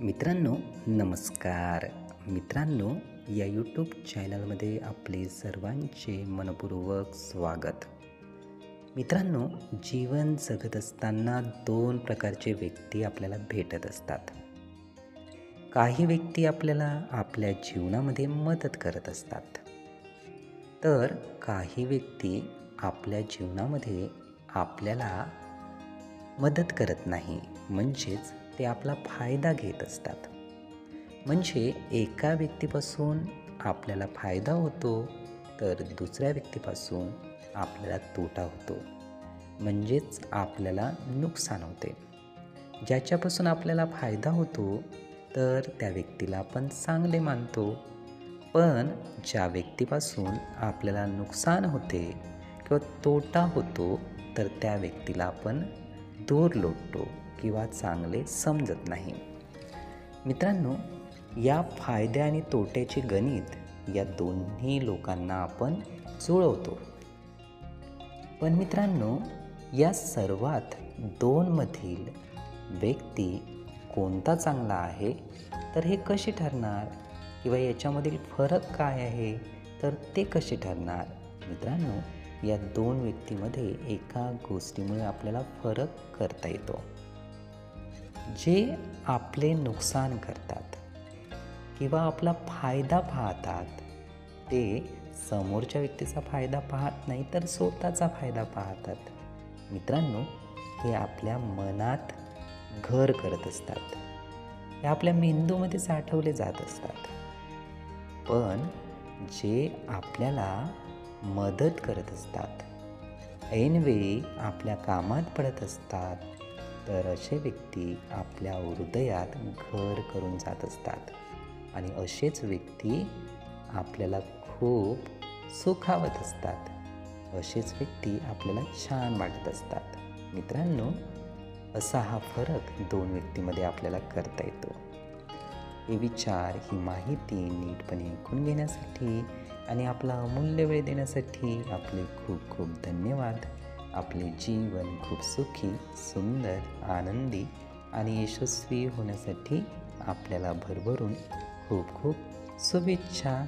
मित्रांनो, नमस्कार. मित्रांनो, या यूट्यूब चॅनलमध्ये आपले सर्वांचे मनपूर्वक स्वागत. मित्रांनो, जीवन जगत असताना दोन प्रकारचे व्यक्ती आपल्याला भेटत असतात. काही व्यक्ती आपल्याला आपल्या जीवनामध्ये मदत करत असतात, तर काही व्यक्ती आपल्या जीवनामध्ये आपल्याला मदत करत नाही, म्हणजेच ते आपला फायदा घेत असतात. म्हणजे एका व्यक्तीपासून आपल्याला फायदा होतो, तर दुसऱ्या व्यक्तीपासून आपल्याला तोटा होतो, म्हणजेच आपल्याला नुकसान होते. ज्याच्यापासून आपल्याला फायदा होतो तर त्या व्यक्तीला आपण चांगले मानतो, पण ज्या व्यक्तीपासून आपल्याला नुकसान होते किंवा तोटा होतो तर त्या व्यक्तीला आपण दूर लोटतो किंवा चांगले समजत नाही. मित्रांनो, या फायदे आणि तोट्याचे गणित या दोन्ही लोकांना आपण जुळवतो. पण मित्रांनो, या सर्वात दोनमधील व्यक्ती कोणता चांगला आहे तर हे कसे ठरणार, किंवा याच्यामधील फरक काय आहे तर ते कसे ठरणार? मित्रांनो, या दोन व्यक्तीमध्ये एका गोष्टीमुळे आपल्याला फरक करता येतो. जे आपले नुकसान करतात किंवा आपला फायदा पाहतात, ते समोरच्या व्यक्तीचा फायदा पाहत नाही तर स्वतःचा फायदा पाहतात. मित्रांनो, हे आपल्या मनात घर करत असतात, हे आपल्या मेंदूमध्ये साठवले जात असतात. पण जे आपल्याला मदत करत असतात, ऐनवेळी आपल्या कामात पडत असतात, तर असे व्यक्ती आपल्या हृदयात घर करून जात असतात आणि असेच व्यक्ती आपल्याला खूप सुखावत असतात. असेच व्यक्ती आपल्याला छान वाटत असतात. मित्रांनो, असा हा फरक दोन व्यक्तीमध्ये आपल्याला करता येतो. हे विचार, ही माहिती नीटपणे ऐकून घेण्यासाठी आणि आपला अमूल्य वेळ देण्यासाठी आपले खूप खूप धन्यवाद. आपले जीवन खूप सुखी, सुंदर, आनंदी आणि यशस्वी होण्यासाठी आपल्याला भरभरून खूप खूप शुभेच्छा.